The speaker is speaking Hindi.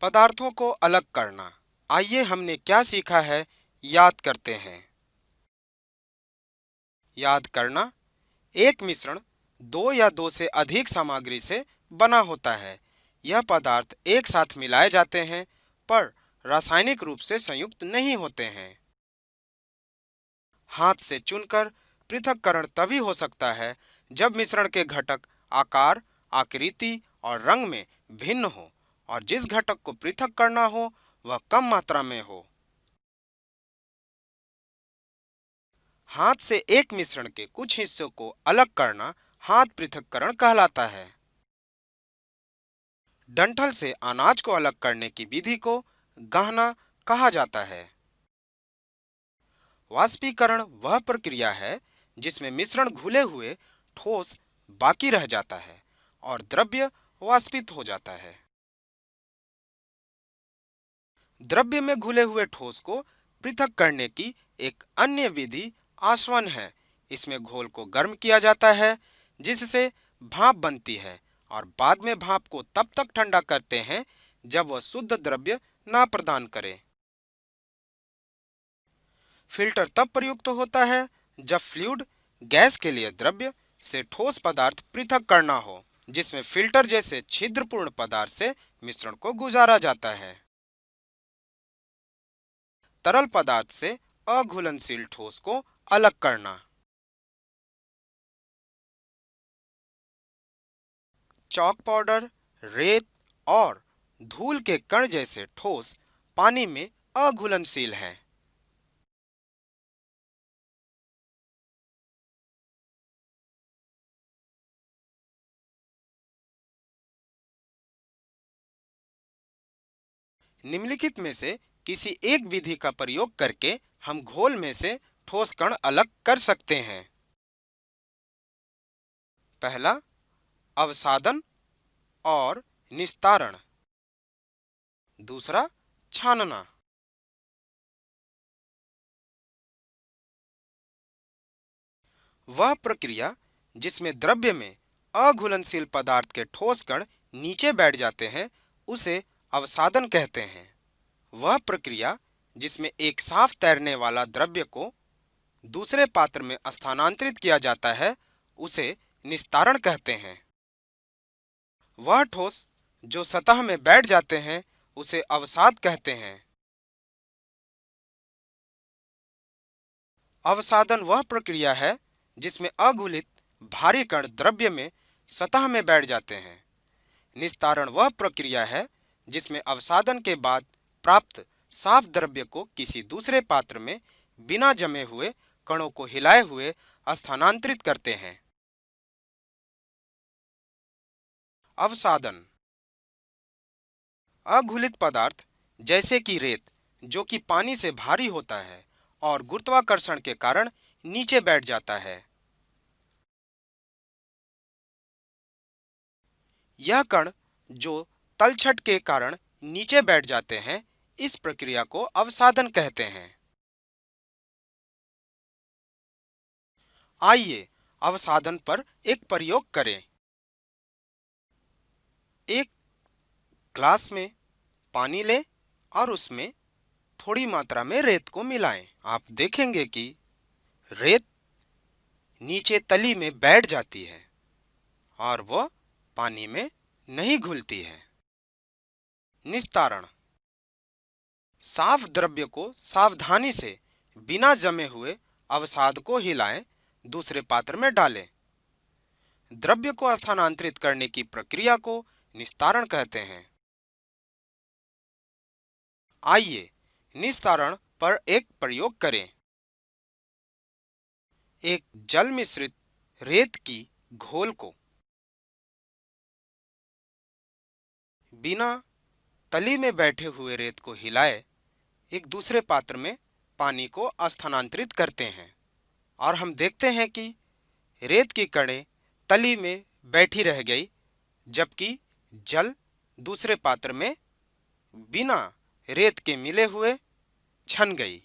पदार्थों को अलग करना। आइए हमने क्या सीखा है, याद करते हैं। याद करना, एक मिश्रण दो या दो से अधिक सामग्री से बना होता है। यह पदार्थ एक साथ मिलाए जाते हैं पर रासायनिक रूप से संयुक्त नहीं होते हैं। हाथ से चुनकर पृथक्करण तभी हो सकता है जब मिश्रण के घटक आकार, आकृति और रंग में भिन्न हो और जिस घटक को पृथक करना हो वह कम मात्रा में हो। हाथ से एक मिश्रण के कुछ हिस्सों को अलग करना हाथ पृथक्करण कहलाता है। डंठल से अनाज को अलग करने की विधि को गहना कहा जाता है। वाष्पीकरण वह प्रक्रिया है जिसमें मिश्रण घुले हुए ठोस बाकी रह जाता है और द्रव्य वाष्पित हो जाता है। द्रव्य में घुले हुए ठोस को पृथक करने की एक अन्य विधि आसवन है। इसमें घोल को गर्म किया जाता है जिससे भाप बनती है और बाद में भाप को तब तक ठंडा करते हैं जब वह शुद्ध द्रव्य ना प्रदान करे। फिल्टर तब प्रयुक्त होता है जब फ्लूइड गैस के लिए द्रव्य से ठोस पदार्थ पृथक करना हो, जिसमें फिल्टर जैसे छिद्रपूर्ण पदार्थ से मिश्रण को गुजारा जाता है। तरल पदार्थ से अघुलनशील ठोस को अलग करना। चॉक पाउडर, रेत और धूल के कण जैसे ठोस पानी में अघुलनशील हैं। निम्नलिखित में से किसी एक विधि का प्रयोग करके हम घोल में से ठोस कण अलग कर सकते हैं। पहला, अवसादन और निस्तारण। दूसरा, छानना। वह प्रक्रिया जिसमें द्रव्य में अघुलनशील पदार्थ के ठोस कण नीचे बैठ जाते हैं उसे अवसादन कहते हैं। वह प्रक्रिया जिसमें एक साफ तैरने वाला द्रव्य को दूसरे पात्र में स्थानांतरित किया जाता है उसे निस्तारण कहते हैं। वह ठोस जो सतह में बैठ जाते हैं उसे अवसाद कहते हैं। अवसादन वह प्रक्रिया है जिसमें अघुलित भारी कण द्रव्य में सतह में बैठ जाते हैं। निस्तारण वह प्रक्रिया है जिसमें अवसादन के बाद प्राप्त साफ द्रव्य को किसी दूसरे पात्र में बिना जमे हुए कणों को हिलाए हुए स्थानांतरित करते हैं। अवसादन, अघुलित पदार्थ जैसे कि रेत जो कि पानी से भारी होता है और गुरुत्वाकर्षण के कारण नीचे बैठ जाता है। यह कण जो तलछट के कारण नीचे बैठ जाते हैं इस प्रक्रिया को अवसादन कहते हैं। आइए अवसादन पर एक प्रयोग करें। एक ग्लास में पानी लें और उसमें थोड़ी मात्रा में रेत को मिलाएं। आप देखेंगे कि रेत नीचे तली में बैठ जाती है और वह पानी में नहीं घुलती है। निस्तारण, साफ द्रव्य को सावधानी से बिना जमे हुए अवसाद को हिलाएं, दूसरे पात्र में डालें। द्रव्य को स्थानांतरित करने की प्रक्रिया को निस्तारण कहते हैं। आइए निस्तारण पर एक प्रयोग करें। एक जल मिश्रित रेत की घोल को बिना तली में बैठे हुए रेत को हिलाए एक दूसरे पात्र में पानी को स्थानांतरित करते हैं और हम देखते हैं कि रेत की कणें तली में बैठी रह गई जबकि जल दूसरे पात्र में बिना रेत के मिले हुए छन गई।